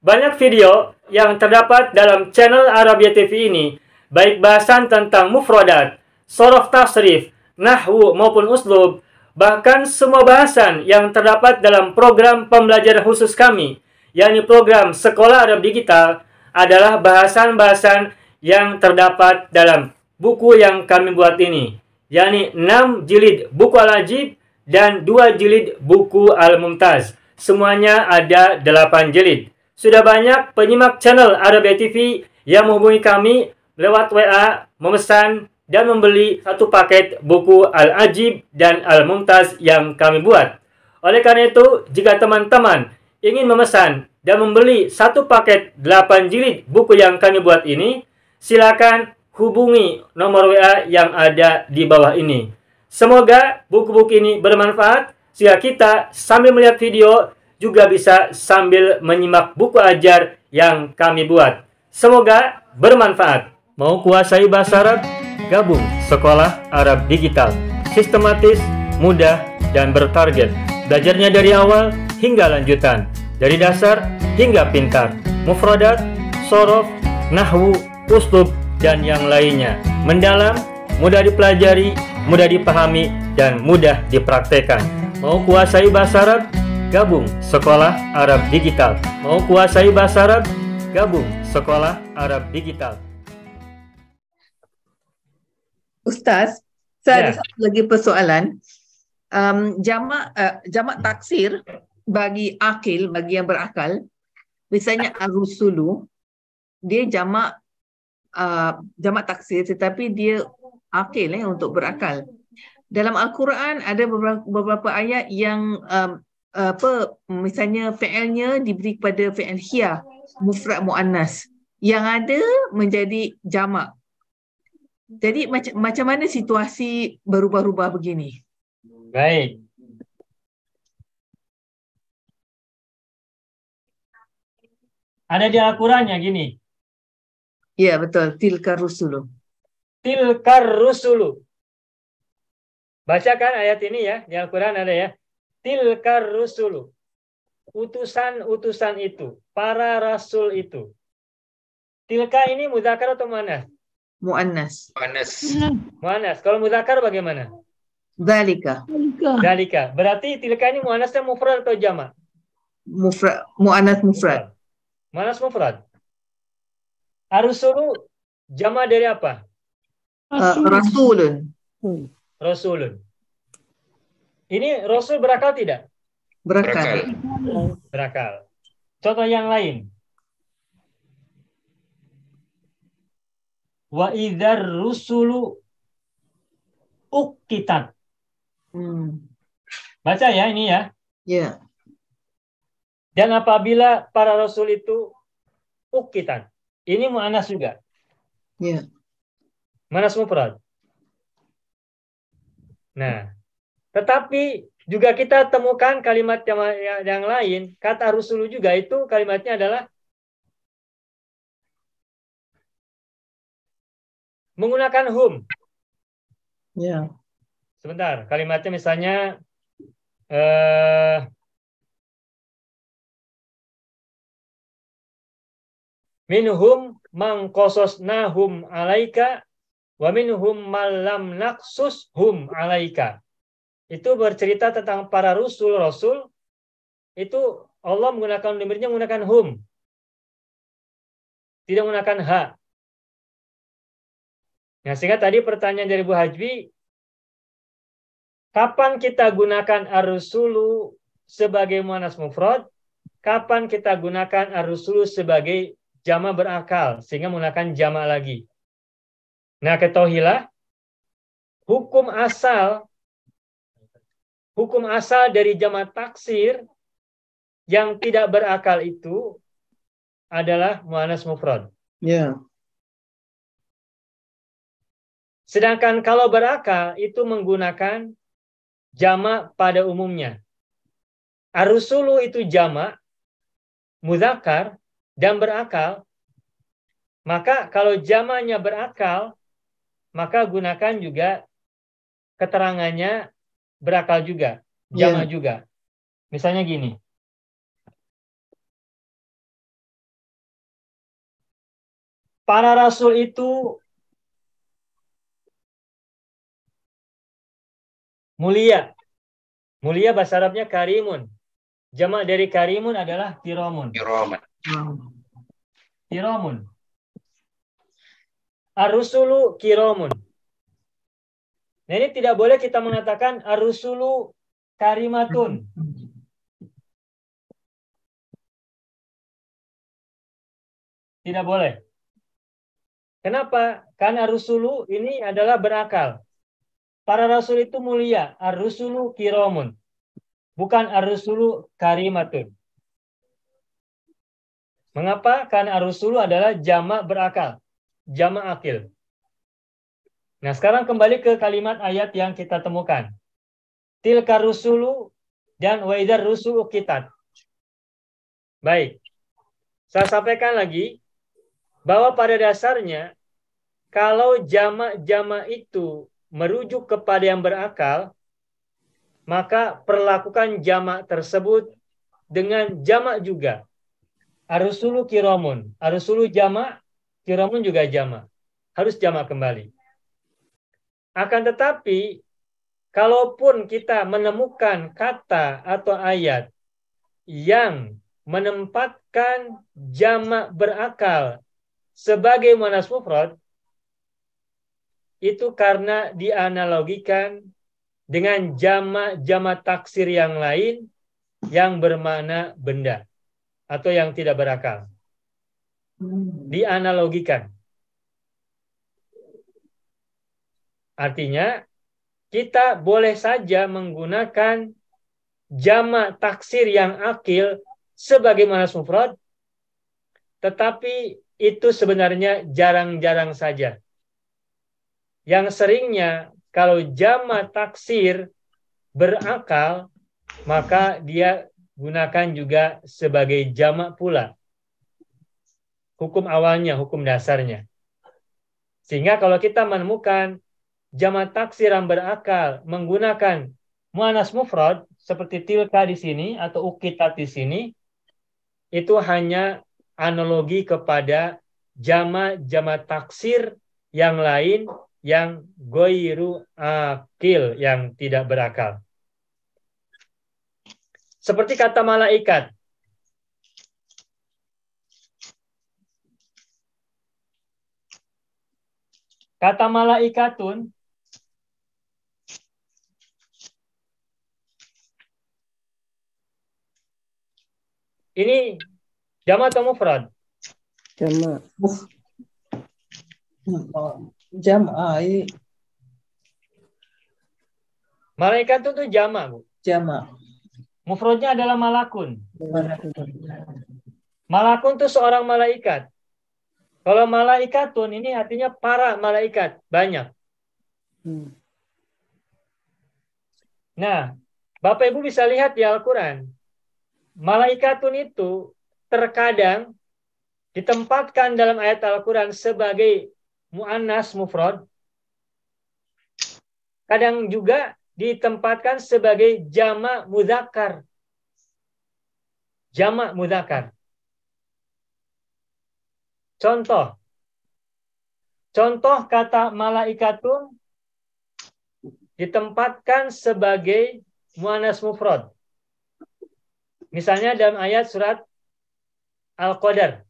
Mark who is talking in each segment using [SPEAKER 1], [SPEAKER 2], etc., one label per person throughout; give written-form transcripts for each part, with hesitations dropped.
[SPEAKER 1] Banyak video yang terdapat dalam channel Arabia TV ini, baik bahasan tentang mufradat, shorof tasrif, nahwu maupun uslub, bahkan semua bahasan yang terdapat dalam program pembelajaran khusus kami, yakni program Sekolah Arab Digital, adalah bahasan-bahasan yang terdapat dalam buku yang kami buat ini, yakni 6 jilid buku Al-Ajib dan 2 jilid buku Al-Mumtaz. Semuanya ada 8 jilid. Sudah banyak penyimak channel Arabia TV yang menghubungi kami lewat WA, memesan dan membeli satu paket buku Al-Ajib dan Al-Mumtaz yang kami buat. Oleh karena itu, jika teman-teman ingin memesan dan membeli satu paket 8 jilid buku yang kami buat ini, silakan hubungi nomor WA yang ada di bawah ini. Semoga buku-buku ini bermanfaat sehingga kita sambil melihat video juga bisa sambil menyimak buku ajar yang kami buat. Semoga bermanfaat. Mau kuasai bahasa Arab? Gabung Sekolah Arab Digital. Sistematis, mudah, dan bertarget. Belajarnya dari awal hingga lanjutan. Dari dasar hingga pintar. Mufradat, shorof, nahwu, uslub, dan yang lainnya. Mendalam, mudah dipelajari, mudah dipahami, dan mudah dipraktekkan. Mau kuasai bahasa Arab? Gabung Sekolah Arab Digital. Mau kuasai bahasa Arab? Gabung Sekolah Arab Digital.
[SPEAKER 2] Ustaz, saya ada satu lagi persoalan. Jamak taksir bagi akil, bagi yang berakal, misalnya ar-rusulu, dia jamak taksir tetapi dia akil untuk berakal. Dalam Al-Quran ada beberapa ayat yang misalnya fi'ilnya diberi kepada fi'il hiya, mufrad muannas, yang ada menjadi jamak. Jadi macam mana situasi berubah-ubah begini?
[SPEAKER 1] Baik. Ada di Al-Qurannya gini.
[SPEAKER 2] Ya, betul. Tilkar rusulu.
[SPEAKER 1] Tilkar rusulu. Bacakan ayat ini ya, di Al-Quran ada ya. Tilkar rusulu. Utusan-utusan itu, para rasul itu. Tilka ini mudzakkar atau muannas?
[SPEAKER 2] Muannas.
[SPEAKER 1] Muannas. Kalau mudzakkar bagaimana?
[SPEAKER 2] Dzalika.
[SPEAKER 1] Dzalika. Berarti tilka ini muannasnya mufrad atau jamak?
[SPEAKER 2] Mufrad, muannas mufrad.
[SPEAKER 1] Muannas mufrad. Ar-rusulu jamak dari apa?
[SPEAKER 2] Rasulun.
[SPEAKER 1] Rasulun. Ini rasul berakal tidak?
[SPEAKER 2] Berakal.
[SPEAKER 1] Berakal. Contoh yang lain. Wa idzar rusulu uqitat. Baca ya ini ya.
[SPEAKER 2] Ya.
[SPEAKER 1] Dan apabila para rasul itu uqitat. Ini muannas juga.
[SPEAKER 2] Ya.
[SPEAKER 1] Muannas mufrad. Nah, tetapi juga kita temukan kalimat yang lain, kata rusulu juga itu kalimatnya adalah menggunakan hum.
[SPEAKER 2] Ya.
[SPEAKER 1] Sebentar, kalimatnya misalnya minhum man qasasnahum alaika wa minhum man lam naqsushum alaika. Itu bercerita tentang para rasul itu Allah menggunakan domirnya menggunakan hum. Tidak menggunakan ha. Nah, sehingga tadi pertanyaan dari Bu Hajbi, kapan kita gunakan ar-rusulu sebagai muannas mufrad? Kapan kita gunakan ar-rusulu sebagai jamak berakal sehingga menggunakan jamak lagi? Nah, ketahuilah hukum asal dari jamak taksir yang tidak berakal itu adalah muannas mufrad.
[SPEAKER 2] Ya.
[SPEAKER 1] Sedangkan kalau berakal itu menggunakan jamak pada umumnya. Ar-rusulu itu jamak, mudzakkar, dan berakal. Maka kalau jamaknya berakal, maka gunakan juga keterangannya berakal juga, jamak juga. Misalnya gini. para rasul itu mulia. Mulia bahasa Arabnya karimun. Jamak dari karimun adalah kiramun. Kiramun. Ar-rusulu kiramun. Nah, ini tidak boleh kita mengatakan ar-rusulu karimatun. Tidak boleh. Kenapa? Karena ar-rusulu ini adalah berakal. Para rasul itu mulia. Ar-rusulu kiramun. Bukan ar-rusulu karimatun. Mengapa? Karena ar-rusulu adalah jamak berakal. Jamak akil. Nah, sekarang kembali ke kalimat ayat yang kita temukan. Tilka rusulu dan wa idzar rusulu qitat. Baik. Saya sampaikan lagi bahwa pada dasarnya kalau jamak-jamak itu merujuk kepada yang berakal, maka perlakukan jamak tersebut dengan jamak juga. Ar-rusulu kiramun. Ar-rusulu jamak, kiramun juga jamak. Harus jamak kembali. Akan tetapi, kalaupun kita menemukan kata atau ayat yang menempatkan jamak berakal sebagai muannas mufrad, itu karena dianalogikan dengan jamak taksir yang lain yang bermakna benda atau yang tidak berakal. Dianalogikan. Artinya, kita boleh saja menggunakan jamak taksir yang akil sebagai muannas mufrad, tetapi itu sebenarnya jarang-jarang saja. Yang seringnya kalau jamak taksir berakal, maka dia gunakan juga sebagai jamak pula. Hukum awalnya, hukum dasarnya. Sehingga kalau kita menemukan jamak taksir yang berakal menggunakan muannas mufrad seperti tilka di sini atau uqitat di sini, itu hanya analogi kepada jamak taksir yang lain yang goiru akil, yang tidak berakal. Seperti kata malaikat. Kata malaikatun ini jamak atau mufrad?
[SPEAKER 3] Jamak. Jamak.
[SPEAKER 1] Malaikat itu jamak, Bu.
[SPEAKER 3] Jamak.
[SPEAKER 1] Mufradnya adalah malakun. Malakun itu seorang malaikat. Kalau malaikatun ini artinya para malaikat, banyak. Nah, Bapak Ibu bisa lihat di Al-Quran, malaikatun itu terkadang ditempatkan dalam ayat Al-Quran sebagai mu'annas mufrad, kadang juga ditempatkan sebagai jamak mudzakkar. Jamak mudzakkar. Contoh kata malaikatun ditempatkan sebagai muannas mufrad. Misalnya dalam ayat surat Al-Qadar.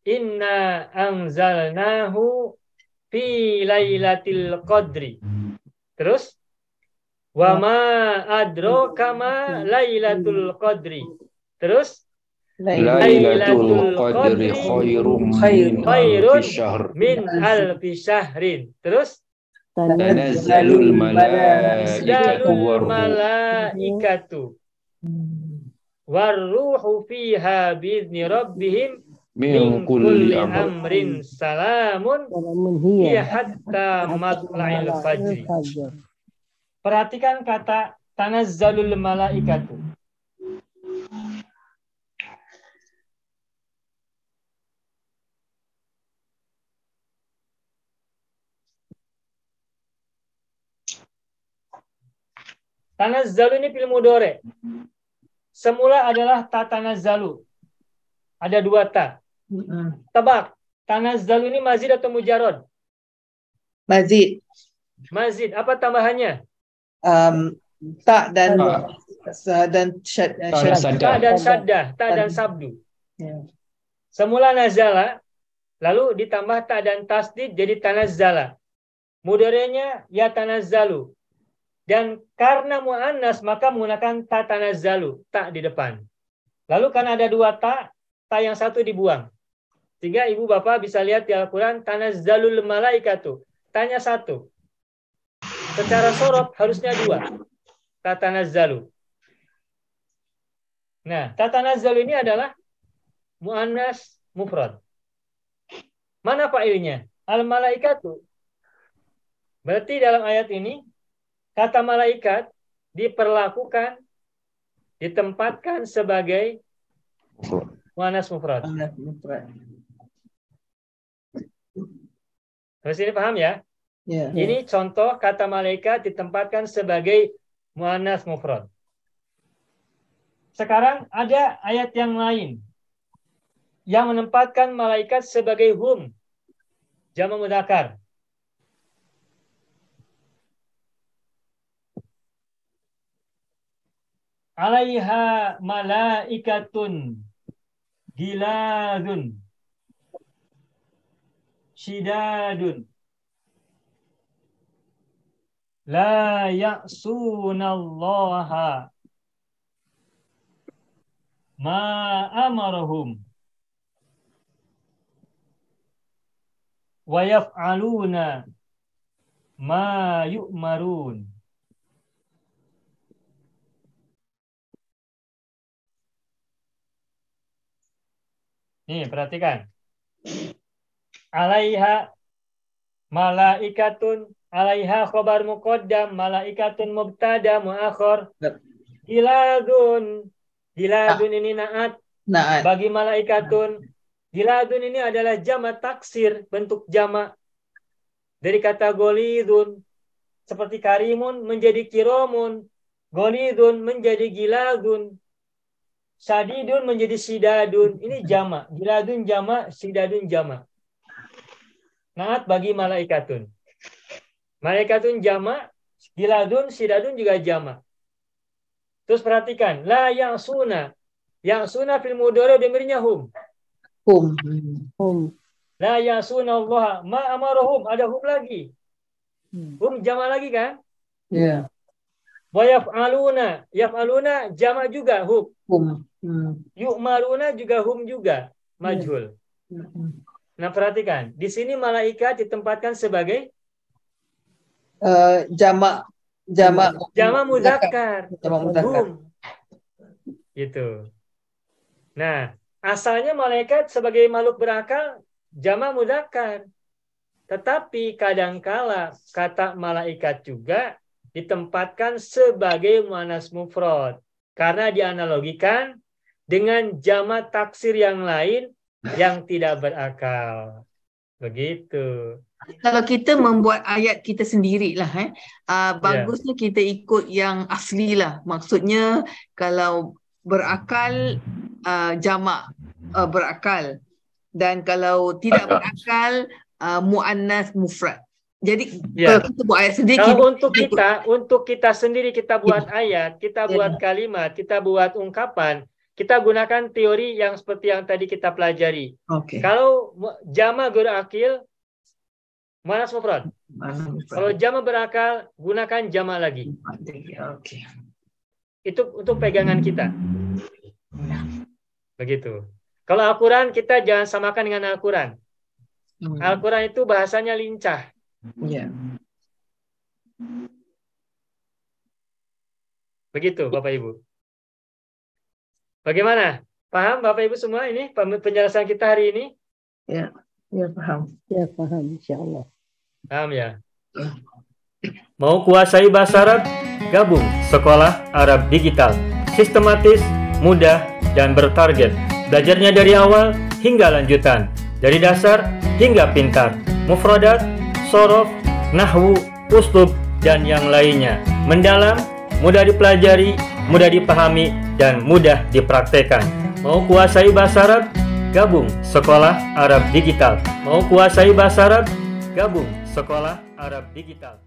[SPEAKER 1] Inna anzalnahu fi lailatul qadri. Terus wa ma adraka ma lailatul qadri. Terus
[SPEAKER 4] Lailatul Qadri khairum
[SPEAKER 1] min alfi syahrin. Terus
[SPEAKER 4] tanazzalul
[SPEAKER 1] malaikatu warruhu fiha biizni rabbihim min kulli amrin salamun hiya hatta matla'il fajri. Perhatikan kata tanazzalul malaikatu. Tanazzalu ini fi'il mudhari. Semula adalah tatanazzalu. Ada dua ta. Tebak. Tanazzalu ini mazid atau mujarrad?
[SPEAKER 3] Mazid.
[SPEAKER 1] Mazid. Apa tambahannya?
[SPEAKER 3] Tak dan
[SPEAKER 1] Ta dan syaddah. Ta dan sabdu.
[SPEAKER 3] Ya.
[SPEAKER 1] Semula nazala, lalu ditambah ta dan tasdid jadi tanazzala. Mudhari'nya ya tanazzalu. Dan karena muannas maka menggunakan ta tanazzalu, ta di depan. Lalu karena ada dua ta yang satu dibuang. Sehingga ibu bapak bisa lihat di Al-Quran tanazzalul malaikatu. Tanya satu. Secara sorof harusnya dua. Ta tanazzalu. Nah, ta tanazzalu ini adalah muannas mufrad. Mana fa'ilnya? Al-malaikatu. Berarti dalam ayat ini kata malaikat diperlakukan, ditempatkan sebagai muannas mufrad. Terus ini paham ya?
[SPEAKER 3] Ya.
[SPEAKER 1] Ini contoh kata malaikat ditempatkan sebagai muannas mufrad. Sekarang ada ayat yang lain yang menempatkan malaikat sebagai hum, jamak mudzakkar. Alaiha malaikatun giladun syidadun la ya'sunallaha ma amarahum wa yaf'aluna ma yu'marun. Nih, perhatikan. Alaiha malaikatun, alaiha khobar muqaddam, malaikatun mubtada muakhir. Giladun. Giladun ini naat bagi malaikatun. Giladun ini adalah jamak taksir, bentuk jamak dari kata golidun. Seperti karimun menjadi kiromun, golidun menjadi giladun. Sadidun menjadi sidadun. Ini jamak. Giladun jamak, sidadun jamak. Naat bagi malaikatun. Malaikatun jamak, giladun, sidadun juga jamak. Terus perhatikan. La ya'suna. Ya'suna fil mudhari dhamirnya hum.
[SPEAKER 3] Hum.
[SPEAKER 1] La ya'suna Allah. Ma amarahum. Ada hum lagi. Hum jamak lagi kan?
[SPEAKER 3] Ya.
[SPEAKER 1] Wa yaf'aluna. Yaf'aluna jamak juga hum. Yu'maruna juga hum juga, majhul. Nah, perhatikan, di sini malaikat ditempatkan sebagai
[SPEAKER 3] jamak
[SPEAKER 1] mudzakkar.
[SPEAKER 3] Jamak mudzakkar.
[SPEAKER 1] Hum. Gitu. Nah, asalnya malaikat sebagai makhluk berakal jamak mudzakkar. Tetapi kadangkala kata malaikat juga ditempatkan sebagai muannas mufrad. Karena dianalogikan dengan jamak taksir yang lain yang tidak berakal. Begitu.
[SPEAKER 2] Kalau kita membuat ayat kita sendirilah, bagusnya kita ikut yang asli lah. Maksudnya kalau berakal, jamak berakal. Dan kalau tidak berakal, muannas mufrad. Jadi kalau kita buat ayat sendiri,
[SPEAKER 1] kalau untuk kita sendiri kita buat ayat, kita buat kalimat, kita buat ungkapan, kita gunakan teori yang seperti yang tadi kita pelajari. Kalau jamak berakil, muannas mufrad. Kalau jamak berakal, gunakan jamak lagi. Itu untuk pegangan kita. Begitu. Kalau Al-Quran kita jangan samakan dengan Al-Quran. Al-Quran itu bahasanya lincah. Begitu Bapak Ibu. Bagaimana? Paham Bapak Ibu semua ini penjelasan kita hari ini?
[SPEAKER 3] Ya paham.
[SPEAKER 5] Ya paham, insyaallah.
[SPEAKER 1] Paham ya? Mau kuasai bahasa Arab? Gabung Sekolah Arab Digital. Sistematis, mudah, dan bertarget. Belajarnya dari awal hingga lanjutan. Dari dasar hingga pintar. Mufradat, sorof, nahwu, uslub, dan yang lainnya. Mendalam, mudah dipelajari, mudah dipahami, dan mudah dipraktekkan. Mau kuasai bahasa Arab? Gabung Sekolah Arab Digital. Mau kuasai bahasa Arab? Gabung Sekolah Arab Digital.